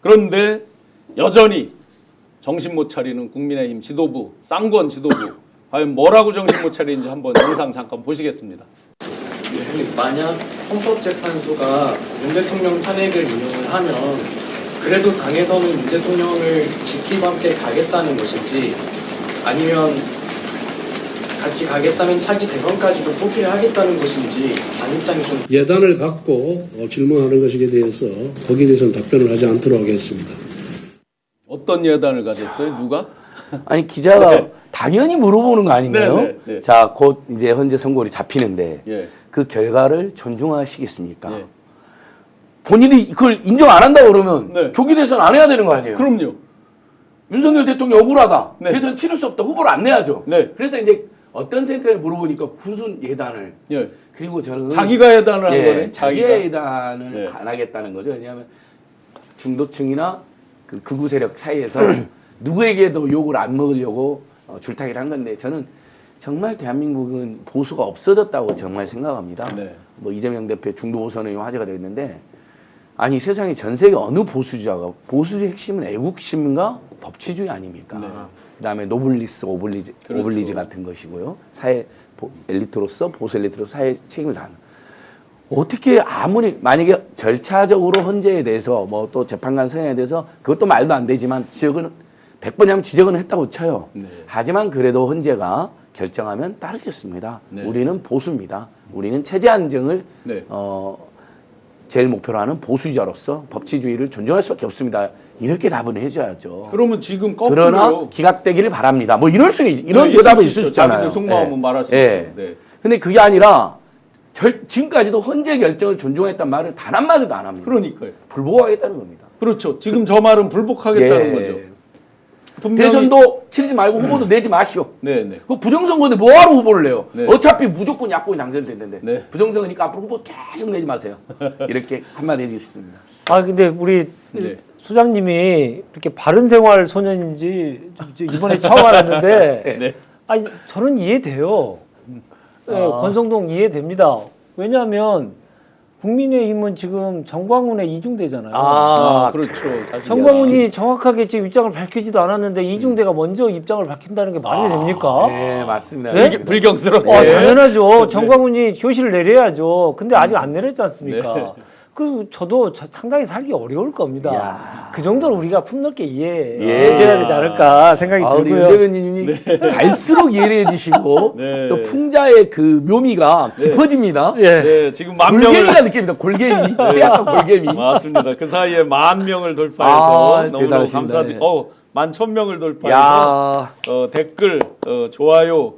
그런데 여전히 정신 못 차리는 국민의힘 지도부, 쌍권 지도부 과연 뭐라고 정신 못 차리는지 한번 영상 잠깐 보시겠습니다. 만약 헌법재판소가 윤 대통령 탄핵을 인용을 하면 그래도 당에서는 윤 대통령을 지키고 함께 가겠다는 것인지 아니면 같이 가겠다면 차기 대선까지도 포기를 하겠다는 것인지 당 입장이 좀 예단을 갖고 질문하는 것에 대해서 거기에 대해서는 답변을 하지 않도록 하겠습니다. 어떤 예단을 가졌어요? 누가? 아니 기자가 네. 당연히 물어보는 거 아닌가요? 네, 네, 네. 자, 곧 이제 헌재 선고일이 잡히는데 예. 그 결과를 존중하시겠습니까? 예. 본인이 그걸 인정 안 한다 그러면 네. 조기 대선 안 해야 되는 거 아니에요? 그럼요. 윤석열 대통령 억울하다. 네. 대선 치를 수 없다. 후보를 안 내야죠. 네. 그래서 이제 어떤 생각을 물어보니까 무슨 예단을. 예. 그리고 저는 자기가 예단을 한 거네. 자기가 자기가. 예단을 네. 안 하겠다는 거죠. 왜냐하면 중도층이나 그 극우 세력 사이에서 누구에게도 욕을 안 먹으려고 줄타기를 한 건데 저는 정말 대한민국은 보수가 없어졌다고 정말 생각합니다. 네. 뭐 이재명 대표 중도 5선이 화제가 되어 있는데 아니 세상에 전 세계 어느 보수주의자가 보수의 핵심은 애국심과 법치주의 아닙니까? 네. 그다음에 노블리스 오블리지, 그렇죠. 오블리지 같은 것이고요. 사회 엘리트로서 보수 엘리트로서 사회 책임을 다하는. 어떻게 아무리 만약에 절차적으로 헌재에 대해서 뭐 또 재판관 성향에 대해서 그것도 말도 안 되지만 지적은 100번이면 지적은 했다고 쳐요. 네. 하지만 그래도 헌재가 결정하면 따르겠습니다. 네. 우리는 보수입니다. 우리는 체제 안정을 네. 제일 목표로 하는 보수주의자로서 법치주의를 존중할 수밖에 없습니다. 이렇게 답은 해줘야죠. 그러면 지금 그러나 거꾸로 기각되기를 바랍니다. 뭐 이럴 수는 이런 네, 대답은 있을 있을 수 수 있죠. 있잖아요. 자기들 속마음은 말할 수 예. 있죠. 네. 근데 그게 아니라 지금까지도 헌재 결정을 존중했단 말을 단 한마디도 안 합니다. 그러니까요. 불복하겠다는 겁니다. 그렇죠. 지금 저 말은 불복하겠다는 예. 거죠. 분명히 대선도 치르지 말고 후보도 내지 마시오. 네, 네. 그 부정선거인데 뭐하러 후보를 내요? 네. 어차피 무조건 야권이 당선됐는데 네. 부정선거니까 앞으로 후보 계속 내지 마세요. 이렇게 한마디 해주겠습니다. 아 근데 우리 네. 소장님이 이렇게 바른생활 소년인지 이번에 처음 알았는데 네. 아니 저는 이해돼요. 네, 권성동 이해됩니다. 왜냐하면 국민의힘은 지금 정광훈의 이중대잖아요. 그렇죠. 사실 정광훈이 정확하게 지금 입장을 밝히지도 않았는데 이중대가 먼저 입장을 밝힌다는 게 말이 됩니까? 네, 맞습니다. 네? 불경스럽게. 당연하죠. 정광훈이 교실을 내려야죠. 근데 아직 안 내렸지 않습니까? 네. 저도 상당히 살기 어려울 겁니다. 이야. 그 정도는 우리가 품넓게 이해해줘야 되지 않을까 생각이 우리 들고요. 윤 대변인님이 갈수록 예리해지시고 네. 또 풍자의 그 묘미가 깊어집니다. 예. 네, 지금 만 명을 골개미가 느낍니다. 골개미. 약간 골개미. 맞습니다. 그 사이에 10,000명을 돌파해서 아, 너무너무 대단하십니다. 감사드립니다. 11,000명을 돌파해서 야, 댓글, 좋아요,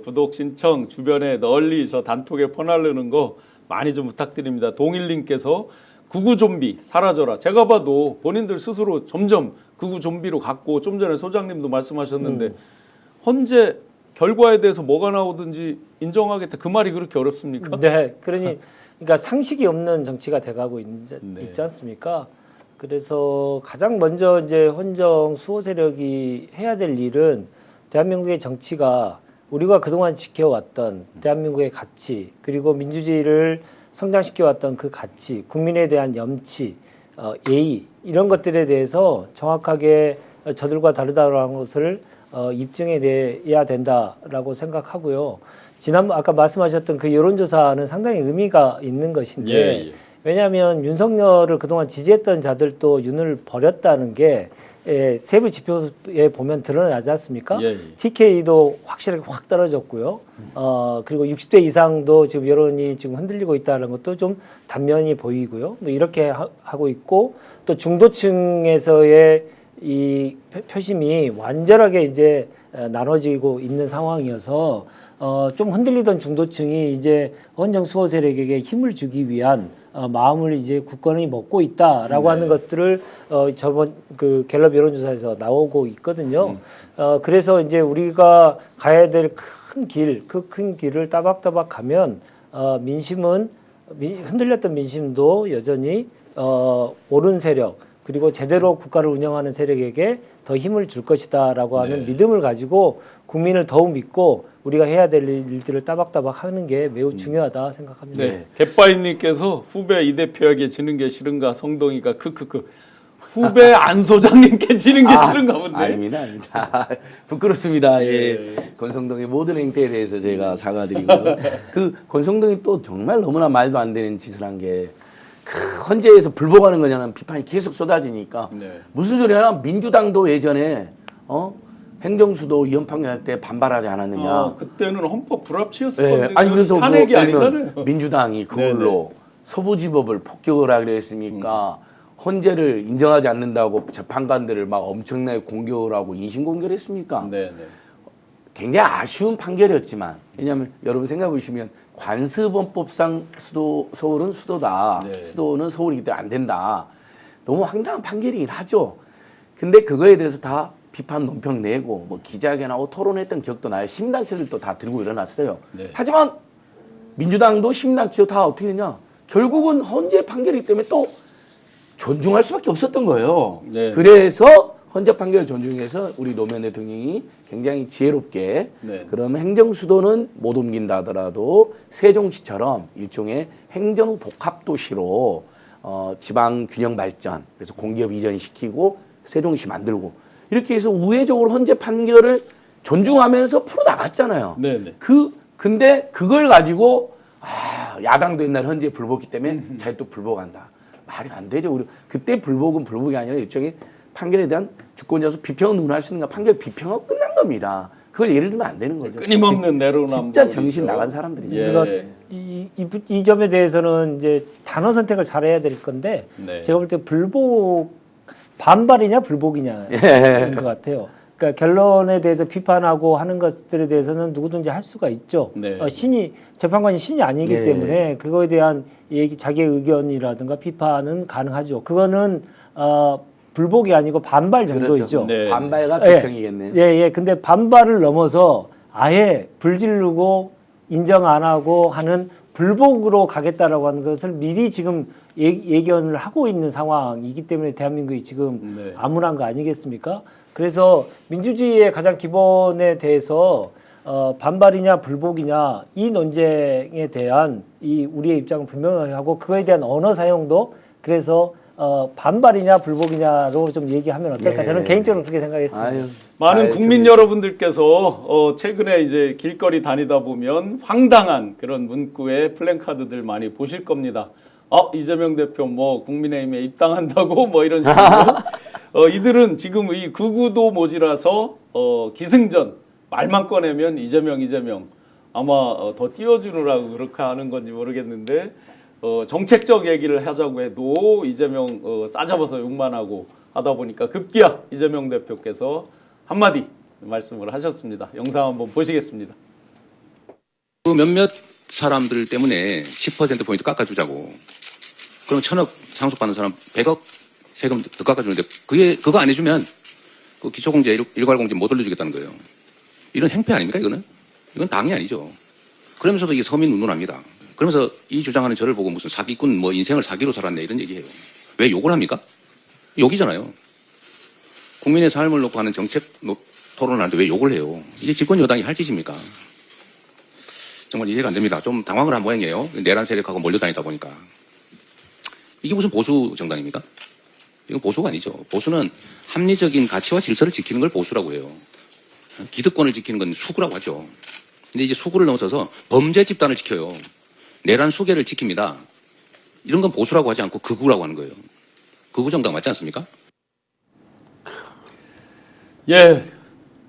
구독 신청 주변에 널리 저 단톡에 퍼나르는 거 많이 좀 부탁드립니다. 동일님께서 극우 좀비 사라져라. 제가 봐도 본인들 스스로 점점 극우 좀비로 갔고 좀 전에 소장님도 말씀하셨는데 헌재 결과에 대해서 뭐가 나오든지 인정하겠다. 그 말이 그렇게 어렵습니까? 네, 그러니까 상식이 없는 정치가 돼가고 네. 있지 않습니까? 그래서 가장 먼저 이제 헌정 수호 세력이 해야 될 일은 대한민국의 정치가 우리가 그동안 지켜왔던 대한민국의 가치 그리고 민주주의를 성장시켜왔던 그 가치, 국민에 대한 염치, 예의 이런 것들에 대해서 정확하게 저들과 다르다라는 것을 입증해내야 된다라고 생각하고요. 아까 말씀하셨던 그 여론조사는 상당히 의미가 있는 것인데 예. 왜냐하면 윤석열을 그동안 지지했던 자들도 윤을 버렸다는 게 세부 지표에 보면 드러나지 않습니까? 예. TK도 확실하게 확 떨어졌고요. 그리고 60대 이상도 지금 여론이 지금 흔들리고 있다는 것도 좀 단면이 보이고요. 뭐 이렇게 하고 있고 또 중도층에서의 이 표심이 완전하게 이제 나눠지고 있는 상황이어서 좀 흔들리던 중도층이 이제 헌정 수호 세력에게 힘을 주기 위한 마음을 이제 굳건히 먹고 있다라고 하는 것들을 저번 그 갤럽 여론조사에서 나오고 있거든요. 그래서 이제 우리가 가야 될 큰 길, 그 큰 길을 따박따박 가면 민심은 흔들렸던 민심도 여전히 옳은 세력 그리고 제대로 국가를 운영하는 세력에게 더 힘을 줄 것이다라고 하는 믿음을 가지고 국민을 더욱 믿고 우리가 해야 될 일들을 따박따박 하는 게 매우 중요하다 생각합니다. 네. 갯바위님께서 후배 이 대표에게 지는 게 싫은가 성동이가 크크크. 후배 안 소장님께 지는 게 싫은가 본데. 아닙니다, 아닙니다. 부끄럽습니다. 예. 예. 권성동의 모든 행태에 대해서 제가 사과드리고 그 권성동이 또 정말 너무나 말도 안 되는 짓을 한 게 헌재에서 불복하는 거냐는 비판이 계속 쏟아지니까 네. 무슨 소리야? 민주당도 예전에 행정수도 위헌 판결할 때 반발하지 않았느냐. 그때는 헌법 불합치였을 예, 건데 아니 그래서 탄핵이 뭐, 예를 들면 아니잖아요. 민주당이 그걸로 서부지법을 폭격을 하기로 했으니까 헌재를 인정하지 않는다고 재판관들을 막 엄청나게 공격을 하고 인신공격을 했습니까? 네, 네. 굉장히 아쉬운 판결이었지만 왜냐하면 여러분 생각해 보시면 관습원법상 서울은 수도다. 네. 수도는 서울이기 때문에 안 된다. 너무 황당한 판결이긴 하죠. 근데 그거에 대해서 다 비판 논평 내고 뭐 기자회견하고 토론했던 기억도 나요. 시민단체들도 다 들고 일어났어요. 네. 하지만 민주당도 시민단체도 다 어떻게 되냐? 결국은 헌재 판결이기 때문에 또 존중할 수밖에 없었던 거예요. 네. 그래서 헌재 판결을 존중해서 우리 노무현 대통령이 굉장히 지혜롭게 네. 그러면 행정수도는 못 옮긴다 하더라도 세종시처럼 일종의 행정복합도시로 지방균형 발전, 그래서 공기업 이전시키고 세종시 만들고 이렇게 해서 우회적으로 헌재 판결을 존중하면서 풀어나갔잖아요. 네, 네. 근데 그걸 가지고 야당도 옛날 헌재 불복했기 때문에 자기 또 불복한다. 말이 안 되죠. 우리 그때 불복은 불복이 아니라 일종의 판결에 대한 주권자로서 비평을 누구나 할 수 있는 거 판결 비평하고 끝난 겁니다. 그걸 예를 들면 안 되는 거죠. 끊임없는 내로남불. 진짜 정신 나간 사람들이죠. 예. 그러니까 이 점에 대해서는 이제 단어 선택을 잘해야 될 건데 네. 제가 볼 때 불복 반발이냐 불복이냐인 예. 것 같아요. 그러니까 결론에 대해서 비판하고 하는 것들에 대해서는 누구든지 할 수가 있죠. 네. 재판관이 신이 아니기 네. 때문에 그거에 대한 자기의 의견이라든가 비판은 가능하죠. 그거는 불복이 아니고 반발 정도이죠. 그렇죠. 네. 반발과 예. 비평이겠네요. 예. 근데 반발을 넘어서 아예 불지르고 인정 안 하고 하는 불복으로 가겠다라고 하는 것을 미리 지금 예견을 하고 있는 상황이기 때문에 대한민국이 지금 네. 암울한 거 아니겠습니까? 그래서 민주주의의 가장 기본에 대해서 반발이냐 불복이냐 이 논쟁에 대한 이 우리의 입장을 분명하게 하고 그거에 대한 언어 사용도 그래서 반발이냐 불복이냐로 좀 얘기하면 어떨까? 네. 저는 개인적으로 그렇게 생각했습니다. 아유, 많은 잘 국민 들으- 여러분들께서 최근에 이제 길거리 다니다 보면 황당한 그런 문구의 플랜카드들 많이 보실 겁니다. 이재명 대표 뭐 국민의힘에 입당한다고 뭐 이런 식으로 이들은 지금 이 극우도 모자라서 기승전 말만 꺼내면 이재명 아마 더 띄워주느라고 그렇게 하는 건지 모르겠는데 정책적 얘기를 하자고 해도 이재명 싸잡아서 욕만 하고 하다 보니까 급기야 이재명 대표께서 한마디 말씀을 하셨습니다. 영상 한번 보시겠습니다. 그 몇몇 사람들 때문에 10%포인트 깎아주자고. 그럼 1,000억 상속받는 사람 100억 세금 더 깎아주는데 그거 안 해주면 그 기초공제, 일괄공제 못 올려주겠다는 거예요. 이런 행패 아닙니까, 이거는? 이건 당이 아니죠. 그러면서도 이게 서민 운운합니다. 그러면서 이 주장하는 저를 보고 무슨 사기꾼, 뭐 인생을 사기로 살았네 이런 얘기해요. 왜 욕을 합니까? 욕이잖아요. 국민의 삶을 놓고 하는 정책 토론을 하는데 왜 욕을 해요? 이게 집권 여당이 할 짓입니까? 정말 이해가 안 됩니다. 좀 당황을 한 모양이에요. 내란 세력하고 몰려다니다 보니까. 이게 무슨 보수 정당입니까? 이건 보수가 아니죠. 보수는 합리적인 가치와 질서를 지키는 걸 보수라고 해요. 기득권을 지키는 건 수구라고 하죠. 근데 이제 수구를 넘어서서 범죄 집단을 지켜요. 내란 수계를 지킵니다. 이런 건 보수라고 하지 않고 극우라고 하는 거예요. 극우 정당 맞지 않습니까? 예,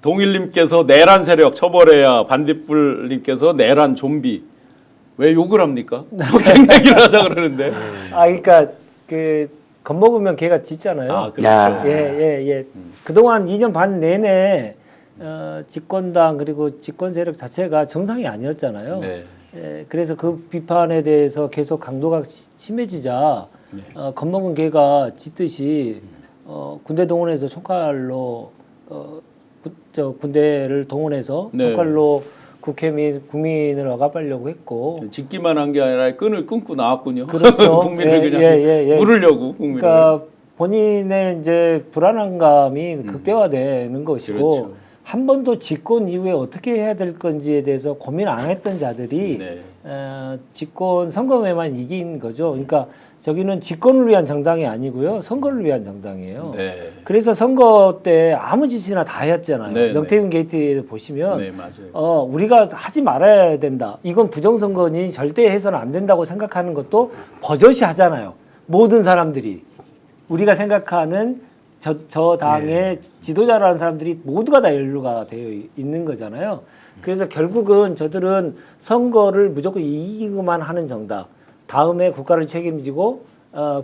동일님께서 내란 세력 처벌해야 반딧불님께서 내란 좀비 왜 욕을 합니까? 정책 얘기를 하자 그러는데. 그러니까 그 겁먹으면 개가 짖잖아요. 그렇죠. 야. 예. 그동안 2년 반 내내 집권당 그리고 집권 세력 자체가 정상이 아니었잖아요. 네. 예, 그래서 그 비판에 대해서 계속 강도가 심해지자 네. 겁먹은 개가 짖듯이 군대 동원해서 총칼로 군대를 동원해서 네. 총칼로 국회 및 국민을 억압하려고 했고 짓기만 한 게 아니라 끈을 끊고 나왔군요. 그렇죠. 국민을 예, 그냥 예. 물으려고 국민을. 그러니까 본인의 이제 불안감이 극대화되는 것이고 그렇죠. 한 번도 집권 이후에 어떻게 해야 될 건지에 대해서 고민 안 했던 자들이 네. 집권 선거에만 이긴 거죠. 그러니까 저기는 집권을 위한 정당이 아니고요, 선거를 위한 정당이에요. 네. 그래서 선거 때 아무 짓이나 다 했잖아요. 네, 명태균 게이트에 보시면 네, 맞아요. 우리가 하지 말아야 된다. 이건 부정선거니 절대 해서는 안 된다고 생각하는 것도 버젓이 하잖아요. 모든 사람들이 우리가 생각하는 저 당의 지도자라는 사람들이 모두가 다 연루가 되어 있는 거잖아요. 그래서 결국은 저들은 선거를 무조건 이기기만 하는 정당, 다음에 국가를 책임지고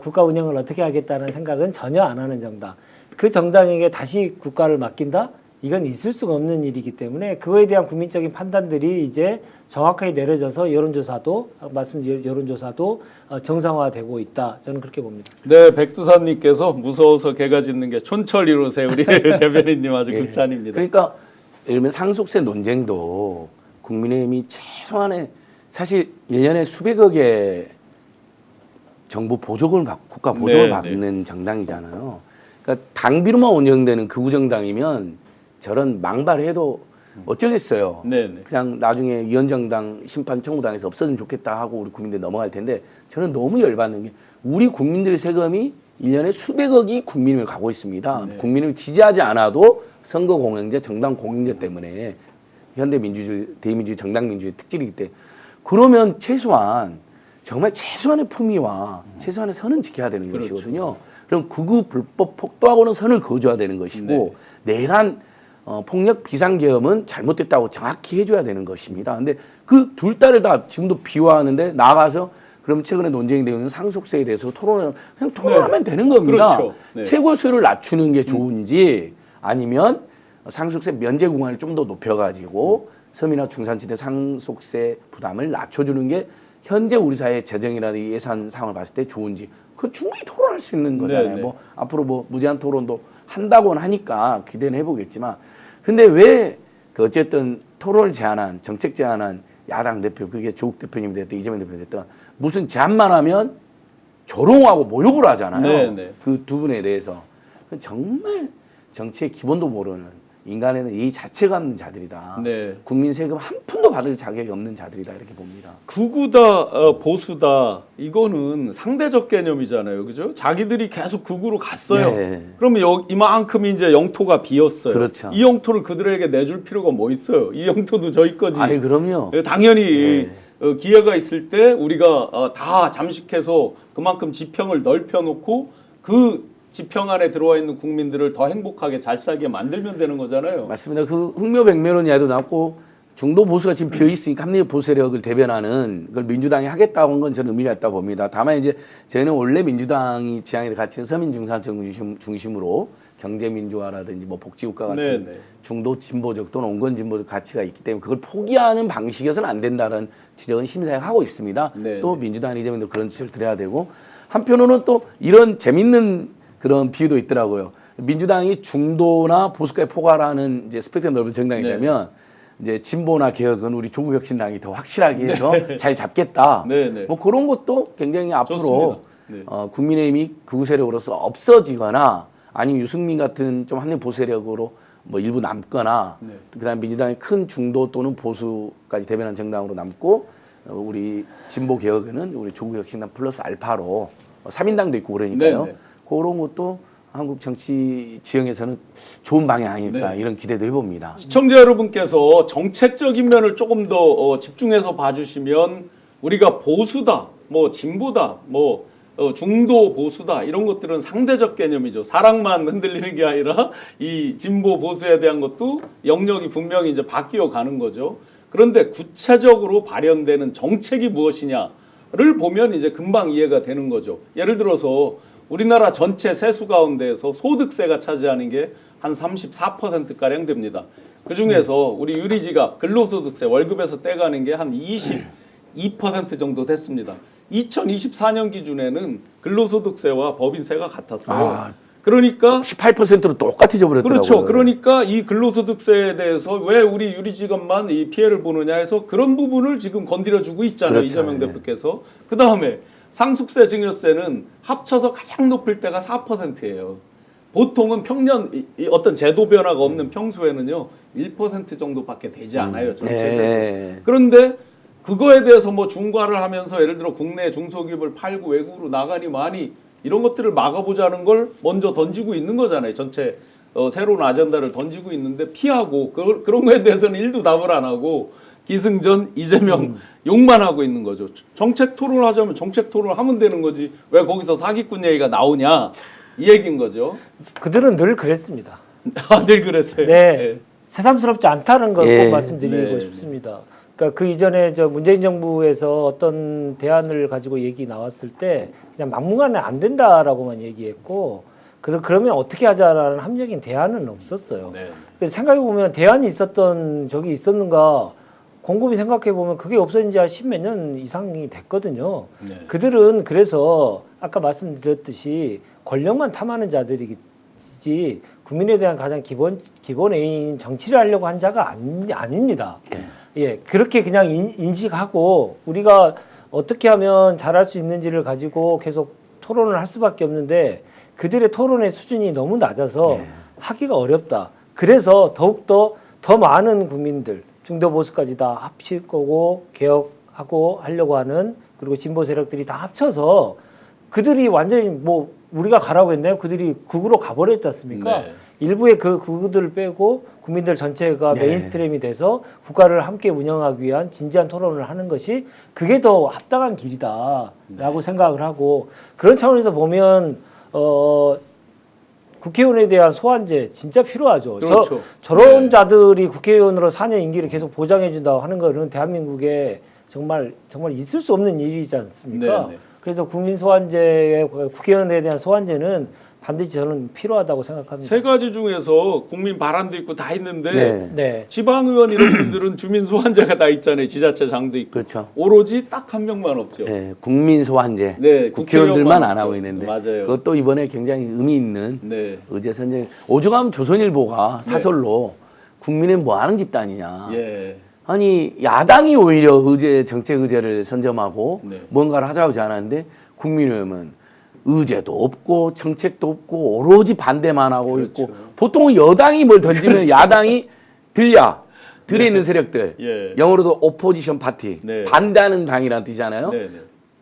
국가 운영을 어떻게 하겠다는 생각은 전혀 안 하는 정당, 그 정당에게 다시 국가를 맡긴다? 이건 있을 수가 없는 일이기 때문에 그거에 대한 국민적인 판단들이 이제 정확하게 내려져서 여론조사도 정상화되고 있다. 저는 그렇게 봅니다. 네, 백두산님께서 무서워서 개가 짖는 게 촌철 이루세 우리 대변인님 아주 극찬입니다. 그러니까 예를 들면 상속세 논쟁도 국민의힘이 최소한의 사실 1년에 수백억의 정부 보조금을 국가 보조금을 네, 받는 정당이잖아요. 그러니까 당비로만 운영되는 극우정당이면 저런 망발해도 어쩌겠어요. 네, 네. 그냥 나중에 위원정당 심판 청구당에서 없어지면 좋겠다 하고 우리 국민들 넘어갈 텐데 저는 너무 열받는 게 우리 국민들의 세금이 1년에 수백억이 국민을 가고 있습니다. 네. 국민을 지지하지 않아도 선거 공영제, 정당 공영제 때문에 현대 민주주의, 대민주주의, 정당 민주주의 특질이기 때문에 그러면 최소한 정말 최소한의 품위와 최소한의 선은 지켜야 되는 그렇죠. 것이거든요. 그럼 극우 불법 폭도하고는 선을 그어줘야 되는 것이고 내란 폭력 비상계엄은 잘못됐다고 정확히 해줘야 되는 것입니다. 근데 그 둘 다를 다 지금도 비화하는데 나가서 그럼 최근에 논쟁이 되어 있는 상속세에 대해서 그냥 토론하면 되는 겁니다. 그렇죠. 네. 최고세를 낮추는 게 좋은지 아니면 상속세 면제 구간을 좀 더 높여가지고 서민이나 중산층의 상속세 부담을 낮춰주는 게 현재 우리 사회의 재정이라든지 예산 상황을 봤을 때 좋은지 그 충분히 토론할 수 있는 거잖아요. 네네. 뭐 앞으로 뭐 무제한 토론도 한다고는 하니까 기대는 해보겠지만 근데 왜 그 어쨌든 토론을 제안한 정책 제안한 야당 대표 그게 조국 대표님이 됐든 이재명 대표님이 됐든 무슨 제안만 하면 조롱하고 모욕을 하잖아요. 네네. 그 두 분에 대해서 정말 정치의 기본도 모르는 인간에는 이 자체가 없는 자들이다. 네. 국민 세금 한 푼도 받을 자격이 없는 자들이다 이렇게 봅니다. 극우다 보수다 이거는 상대적 개념이잖아요, 그죠? 자기들이 계속 극우로 갔어요. 네. 그러면 이만큼 이제 영토가 비었어요. 그렇죠. 이 영토를 그들에게 내줄 필요가 뭐 있어요? 이 영토도 저희 거지. 아니 그럼요. 당연히 네. 기회가 있을 때 우리가 다 잠식해서 그만큼 지평을 넓혀놓고 그 지평 안에 들어와 있는 국민들을 더 행복하게 잘 살게 만들면 되는 거잖아요. 맞습니다. 그 흑묘백매론 이야기도 나왔고 중도 보수가 지금 비어 있으니까 합리적 보수 세력을 대변하는 그걸 민주당이 하겠다고 한 건 저는 의미가 있다고 봅니다. 다만 이제 저는 원래 민주당이 지향에 같은 서민 중산층 중심으로 경제 민주화라든지 뭐 복지국가 같은 네네. 중도 진보적 또는 온건 진보적 가치가 있기 때문에 그걸 포기하는 방식에서는 안 된다는 지적은 심사에 하고 있습니다. 네네. 또 민주당 이재명도 그런 지적을 드려야 되고 한편으로는 또 이런 재밌는 그런 비유도 있더라고요. 민주당이 중도나 보수까지 포괄하는 이제 스펙트럼 넓은 정당이 네. 되면 이제 진보나 개혁은 우리 조국혁신당이 더 확실하게 해서 잘 잡겠다. 네, 네. 뭐 그런 것도 굉장히 앞으로 좋습니다. 네. 국민의힘이 극우 세력으로서 없어지거나 아니면 유승민 같은 좀 합리적 보수 세력으로 뭐 일부 남거나 네. 그다음 민주당이 큰 중도 또는 보수까지 대변한 정당으로 남고 우리 진보 개혁에는 우리 조국혁신당 플러스 알파로 3인당도 있고 그러니까요. 네, 네. 그런 것도 한국 정치 지형에서는 좋은 방향 아닐까 네. 이런 기대도 해봅니다. 시청자 여러분께서 정책적인 면을 조금 더 집중해서 봐주시면 우리가 보수다, 뭐 진보다, 뭐 중도 보수다 이런 것들은 상대적 개념이죠. 사랑만 흔들리는 게 아니라 이 진보 보수에 대한 것도 영역이 분명히 이제 바뀌어 가는 거죠. 그런데 구체적으로 발현되는 정책이 무엇이냐를 보면 이제 금방 이해가 되는 거죠. 예를 들어서 우리나라 전체 세수 가운데에서 소득세가 차지하는 게 한 34%가량 됩니다. 그중에서 우리 유리지갑, 근로소득세, 월급에서 떼가는 게 한 22% 정도 됐습니다. 2024년 기준에는 근로소득세와 법인세가 같았어요. 그러니까 18%로 똑같아져 버렸더라고요. 그렇죠. 그러니까 이 근로소득세에 대해서 왜 우리 유리지갑만 이 피해를 보느냐 해서 그런 부분을 지금 건드려주고 있잖아요. 그렇죠. 이재명 네. 대표께서. 그다음에 상속세, 증여세는 합쳐서 가장 높을 때가 4%예요. 보통은 평년 이 어떤 제도 변화가 없는 평소에는요 1% 정도밖에 되지 않아요. 전체적으로. 네. 그런데 그거에 대해서 뭐 중과를 하면서 예를 들어 국내 중소기업을 팔고 외국으로 나가니 많이 이런 것들을 막아보자는 걸 먼저 던지고 있는 거잖아요. 전체 새로운 아젠다를 던지고 있는데 피하고 그런 거에 대해서는 일도 답을 안 하고 기승전 이재명 욕만 하고 있는 거죠. 정책 토론을 하자면 정책 토론을 하면 되는 거지 왜 거기서 사기꾼 얘기가 나오냐 이 얘기인 거죠. 그들은 늘 그랬습니다. 늘 그랬어요. 네. 새삼스럽지 않다는 걸 꼭 예. 말씀드리고 네. 싶습니다. 그러니까 그 이전에 저 문재인 정부에서 어떤 대안을 가지고 얘기 나왔을 때 그냥 막무가내 안 된다라고만 얘기했고 그러면 어떻게 하자라는 합리적인 대안은 없었어요. 네. 그래서 생각해 보면 대안이 있었던 적이 있었는가 곰곰이 생각해 보면 그게 없어진 지 한 십몇 년 이상이 됐거든요. 네. 그들은 그래서 아까 말씀드렸듯이 권력만 탐하는 자들이지 국민에 대한 가장 기본 A인 정치를 하려고 한 자가 아닙니다. 예, 그렇게 그냥 인식하고 우리가 어떻게 하면 잘할 수 있는지를 가지고 계속 토론을 할 수밖에 없는데 그들의 토론의 수준이 너무 낮아서 하기가 어렵다. 그래서 더욱더 더 많은 국민들 중도 보수까지 다 합칠 거고 개혁하고 하려고 하는 그리고 진보 세력들이 다 합쳐서 그들이 완전히 뭐 우리가 가라고 했나요? 그들이 극으로 가버렸지 않습니까? 네. 일부의 그 극우들을 빼고 국민들 전체가 메인스트림이 돼서 국가를 함께 운영하기 위한 진지한 토론을 하는 것이 그게 더 합당한 길이다라고 생각을 하고 그런 차원에서 보면 국회의원에 대한 소환제 진짜 필요하죠. 그렇죠. 저런 네. 자들이 국회의원으로 4년 임기를 계속 보장해 준다고 하는 거는 대한민국에 정말 있을 수 없는 일이지 않습니까? 네, 네. 그래서 국민 소환제, 국회의원에 대한 소환제는 반드시 저는 필요하다고 생각합니다. 세 가지 중에서 국민 바람도 있고 다 있는데 네. 네. 지방의원 이런 분들은 주민 소환제가 다 있잖아요. 지자체장도 있고. 그렇죠. 오로지 딱 한 명만 없죠. 네, 국민 소환제. 네, 국회의원들만 안 없죠. 하고 있는데 맞아요. 그것도 이번에 굉장히 의미 있는 네. 의제 선정. 오죽하면 조선일보가 사설로 국민은 뭐 하는 집단이냐. 예. 아니 야당이 오히려 정책 의제를 선점하고 네. 뭔가를 하자고 제안하는데 국민의힘은 의제도 없고 정책도 없고 오로지 반대만 하고 그렇죠. 있고 보통은 여당이 뭘 던지면 야당이 들어있는 세력들 예. 영어로도 오포지션 파티 네. 반대하는 당이라는 뜻이잖아요. 네, 네.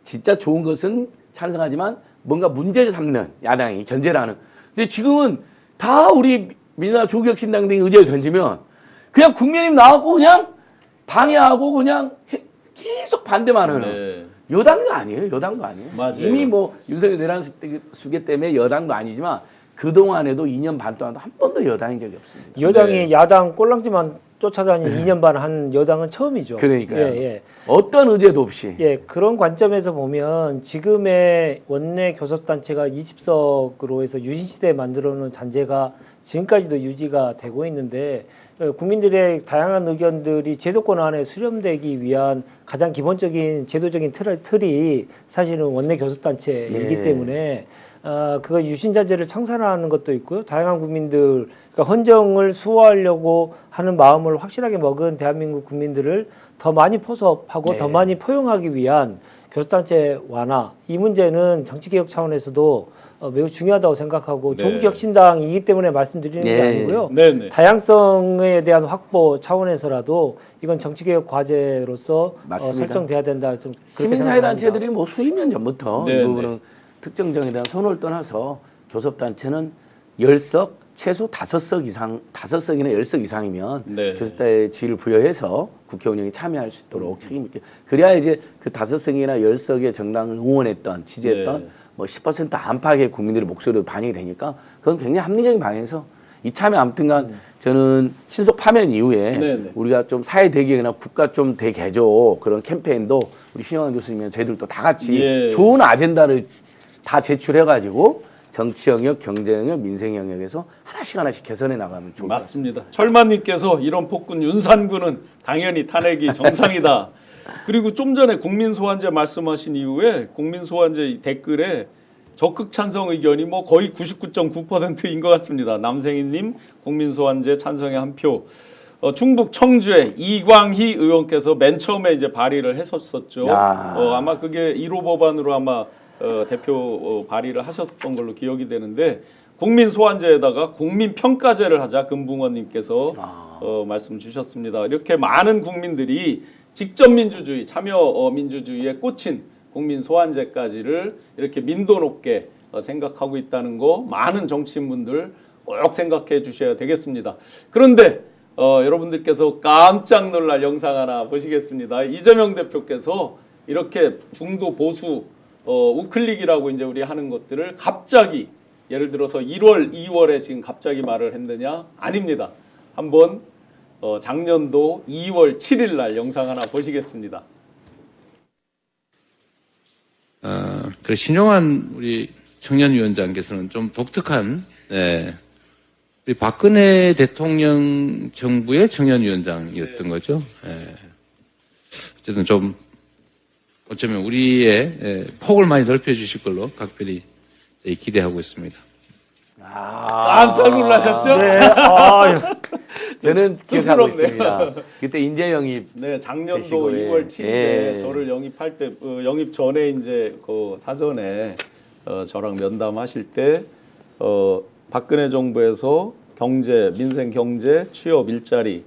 진짜 좋은 것은 찬성하지만 뭔가 문제를 삼는 야당이 견제를 하는. 근데 지금은 다 우리 민주당 조국혁신당 등이 의제를 던지면 그냥 국민의힘 나왔고 그냥 방해하고 그냥 계속 반대만 하는. 네. 여당도 아니에요. 여당도 아니에요. 맞아요. 이미 뭐 윤석열 내란 수계 때문에 여당도 아니지만 그동안에도 2년 반 동안 한 번도 여당인 적이 없습니다. 여당이 네. 야당 꼴랑지만 쫓아다니는 2년 반 한 여당은 처음이죠. 그러니까요. 예. 어떤 의제도 없이. 예, 그런 관점에서 보면 지금의 원내 교섭단체가 20석으로 해서 유신시대에 만들어놓은 단체가 지금까지도 유지가 되고 있는데 국민들의 다양한 의견들이 제도권 안에 수렴되기 위한 가장 기본적인 제도적인 틀이 사실은 원내 교섭단체이기 예. 때문에 그거 유신자제를 청산하는 것도 있고요. 다양한 국민들, 그러니까 헌정을 수호하려고 하는 마음을 확실하게 먹은 대한민국 국민들을 더 많이 포섭하고 네. 더 많이 포용하기 위한 교섭단체 완화. 이 문제는 정치개혁 차원에서도 매우 중요하다고 생각하고 네. 조국혁신당이기 때문에 말씀드리는 게 네. 아니고요. 네네. 다양성에 대한 확보 차원에서라도 이건 정치개혁 과제로서 맞습니다. 설정돼야 된다. 좀 그렇게 시민사회 생각합니다. 단체들이 뭐 수십 년 전부터 네, 이 부분은 특정정에 대한 선호를 떠나서 교섭단체는 10석 최소 5석 이상 5석이나 10석 이상이면 네. 교섭단의 지위를 부여해서 국회 운영에 참여할 수 있도록 책임 있게 그래야 이제 그 5석이나 10석의 정당을 응원했던 지지했던 네. 뭐 10% 안팎의 국민들의 목소리로 반영이 되니까 그건 굉장히 합리적인 방향에서 이참에 아무튼간 저는 신속 파면 이후에 네네. 우리가 좀 사회 대개혁이나 국가 좀 대개조 그런 캠페인도 우리 신영환 교수님이랑 저희들도 다 같이 예. 좋은 아젠다를 다 제출해가지고 정치 영역, 경제 영역, 민생 영역에서 하나씩 개선해 나가면 좋을 것 같습니다. 맞습니다. 철만님께서 이런 폭군 윤산군은 당연히 탄핵이 정상이다. 그리고 좀 전에 국민소환제 말씀하신 이후에 국민소환제 댓글에 적극 찬성 의견이 뭐 거의 99.9%인 것 같습니다. 남생희님 국민소환제 찬성의 한 표. 충북 청주의 이광희 의원께서 맨 처음에 이제 발의를 했었죠. 야. 아마 그게 1호 법안으로 아마 대표 발의를 하셨던 걸로 기억이 되는데 국민 소환제에다가 국민 평가제를 하자 금붕원님께서 말씀 주셨습니다. 이렇게 많은 국민들이 직접 민주주의, 참여 민주주의에 꽂힌 국민 소환제까지를 이렇게 민도 높게 생각하고 있다는 거 많은 정치인분들 꼭 생각해 주셔야 되겠습니다. 그런데 여러분들께서 깜짝 놀랄 영상 하나 보시겠습니다. 이재명 대표께서 이렇게 중도 보수 우클릭이라고 이제 우리 하는 것들을 갑자기 예를 들어서 1월, 2월에 지금 갑자기 말을 했느냐? 아닙니다. 한번 작년도 2월 7일 날 영상 하나 보시겠습니다. 그 신용환 우리 청년위원장께서는 좀 독특한, 우리 박근혜 대통령 정부의 청년위원장이었던 거죠. 어쨌든 좀 어쩌면 우리의 폭을 많이 넓혀주실 걸로 각별히 기대하고 있습니다. 깜짝 놀라셨죠? 네. 저는 쑥스럽네요. 기억하고 있습니다. 그때 인재 영입 네, 작년도 되시고, 2월 7일에 예. 저를 영입할 때 영입 전에 이제 그 사전에 저랑 면담하실 때 박근혜 정부에서 경제, 민생 경제, 취업, 일자리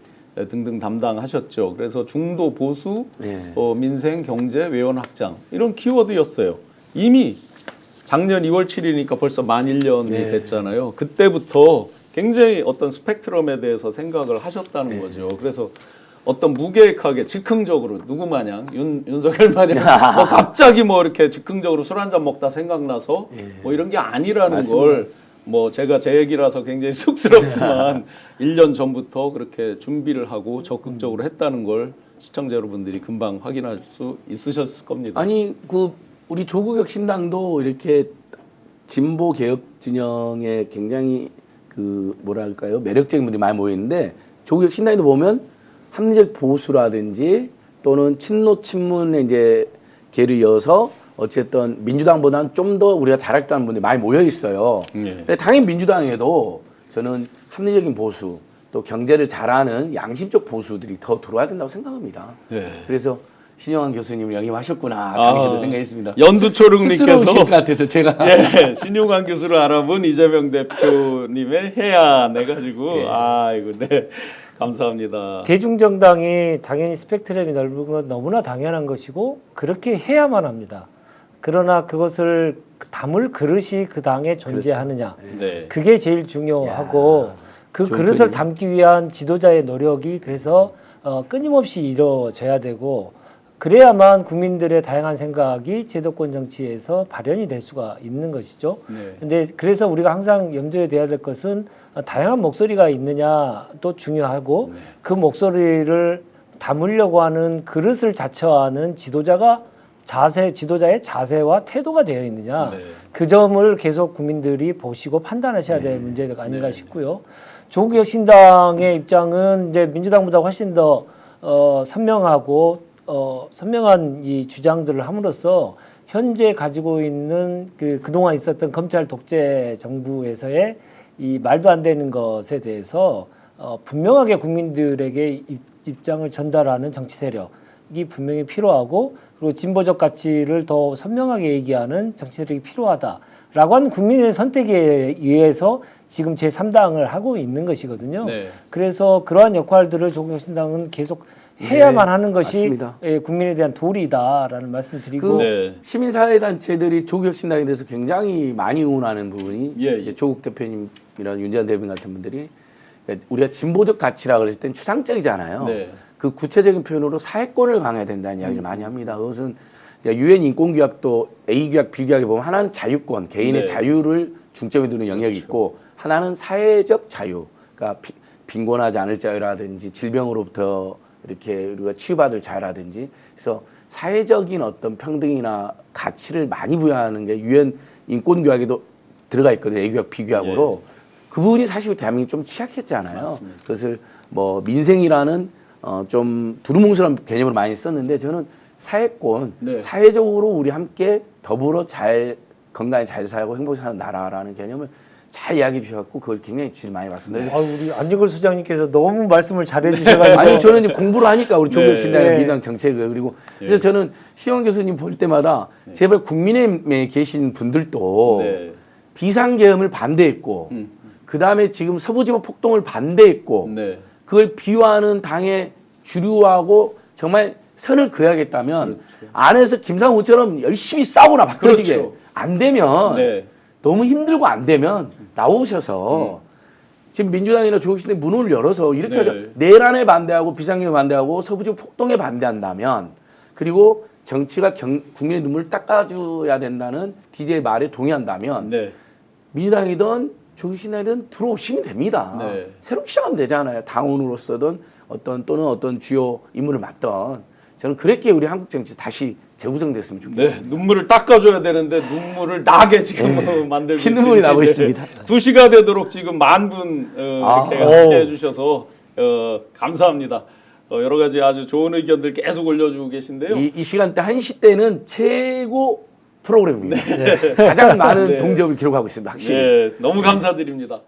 등등 담당하셨죠. 그래서 중도 보수, 예. 민생 경제, 외연 확장 이런 키워드였어요. 이미 작년 2월 7일이니까 벌써 만 1년이 됐잖아요. 그때부터 굉장히 어떤 스펙트럼에 대해서 생각을 하셨다는 거죠. 그래서 어떤 무계획하게 즉흥적으로 누구 마냥 윤석열 마냥 뭐 갑자기 뭐 이렇게 즉흥적으로 술 한잔 먹다 생각나서 뭐 이런 게 아니라는 걸 뭐 제가 제 얘기라서 굉장히 쑥스럽지만 1년 전부터 그렇게 준비를 하고 적극적으로 했다는 걸 시청자 여러분들이 금방 확인할 수 있으셨을 겁니다. 아니 그 우리 조국혁 신당도 이렇게 진보 개혁 진영에 굉장히 그 뭐랄까요 매력적인 분들이 많이 모여 있는데 조국혁 신당에도 보면 합리적 보수라든지 또는 친노 친문에 이제 개를 이어서 어쨌든 민주당보다는 좀 더 우리가 잘했다는 분들이 많이 모여 있어요. 근데 당연히 민주당에도 저는 합리적인 보수 또 경제를 잘하는 양심적 보수들이 더 들어와야 된다고 생각합니다. 네. 그래서 신용환 교수님을 영입하셨구나 당시에도 생각했습니다. 연두초롱님께서 쑥스러우실 것 같아서 제가 예, 신용환 교수를 알아본 이재명 대표님의 해안 해가지고 아이고 네 감사합니다. 대중정당이 당연히 스펙트럼이 넓은 건 너무나 당연한 것이고 그렇게 해야만 합니다. 그러나 그것을 담을 그릇이 그 당에 존재하느냐. 네. 그게 제일 중요하고 그 좋은 그릇을 표현이네. 담기 위한 지도자의 노력이 그래서 끊임없이 이루어져야 되고 그래야만 국민들의 다양한 생각이 제도권 정치에서 발현이 될 수가 있는 것이죠. 근데 그래서 우리가 항상 염두에 둬야 될 것은 다양한 목소리가 있느냐도 중요하고 그 목소리를 담으려고 하는 그릇을 자처하는 지도자의 자세와 태도가 되어 있느냐. 그 점을 계속 국민들이 보시고 판단하셔야 될 문제가 아닌가 싶고요. 조국혁 신당의 입장은 이제 민주당보다 훨씬 더 선명하고 선명한 이 주장들을 함으로써 현재 가지고 있는 그동안 있었던 검찰 독재 정부에서의 이 말도 안 되는 것에 대해서 분명하게 국민들에게 입장을 전달하는 정치 세력이 분명히 필요하고 그리고 진보적 가치를 더 선명하게 얘기하는 정치 세력이 필요하다라고 하는 국민의 선택에 의해서 지금 제3당을 하고 있는 것이거든요. 네. 그래서 그러한 역할들을 조국혁 신당은 계속 해야만 하는 것이 맞습니다. 국민에 대한 도리다라는 말씀을 드리고 네. 시민사회단체들이 조국혁 신당에 대해서 굉장히 많이 응원하는 부분이 예. 이제 조국 대표님이나 윤재한 대변인 같은 분들이 그러니까 우리가 진보적 가치라고 그랬을 땐 추상적이잖아요. 네. 그 구체적인 표현으로 사회권을 강해야 된다는 이야기를 많이 합니다. 그것은 유엔 인권규약도 A 규약, B 규약에 보면 하나는 자유권, 개인의 네. 자유를 중점에 두는 영역이 있고 하나는 사회적 자유, 그러니까 빈곤하지 않을 자유라든지 질병으로부터 이렇게 우리가 치유받을 자유라든지 그래서 사회적인 어떤 평등이나 가치를 많이 부여하는 게 유엔 인권규약에도 들어가 있거든요. A 규약, B 규약으로. 그 부분이 사실 대한민국이 좀 취약했잖아요. 맞습니다. 그것을 뭐 민생이라는 좀 두루뭉술한 개념으로 많이 썼는데 저는 사회권, 네. 사회적으로 우리 함께 더불어 잘 건강히 잘 살고 행복히 사는 나라라는 개념을 잘 이야기해 주셔갖고 그걸 굉장히 질 많이 봤습니다. 우리 안진걸 소장님께서 너무 말씀을 잘해 주셔가지고 아니 저는 이제 공부를 하니까 우리 조국 신당의 네. 민당 정책을 그리고 그래서 저는 시원 교수님 볼 때마다 제발 국민의힘에 계신 분들도 네. 비상계엄을 반대했고 그 다음에 지금 서부지법 폭동을 반대했고 네. 그걸 비호하는 당의 주류하고 정말 선을 그어야겠다면 안에서 김상훈처럼 열심히 싸우나 바뀌어지게 그렇죠. 안 되면 네. 너무 힘들고 안 되면 나오셔서 지금 민주당이나 조국신대 문을 열어서 이렇게 네. 하죠. 내란에 반대하고 비상경에 반대하고 서부지구 폭동에 반대한다면 그리고 정치가 국민의 눈물을 닦아줘야 된다는 DJ의 말에 동의한다면 네. 민주당이든 조국신당이든 들어오시면 됩니다. 네. 새롭게 시작하면 되잖아요. 당원으로서든 또는 어떤 주요 임무를 맡던 저는 그렇게 우리 한국 정치 다시 재구성됐으면 좋겠습니다. 네, 눈물을 닦아줘야 되는데 눈물을 나게 지금 만들고 피 눈물이 있으니까 나고 이제 있습니다. 2시가 되도록 지금 10,000분 이렇게 함께 해주셔서 감사합니다. 여러 가지 아주 좋은 의견들 계속 올려주고 계신데요. 이 시간대 1시 때는 최고 프로그램입니다. 가장 많은 네. 동접을 기록하고 있습니다. 확실히. 네, 너무 감사드립니다.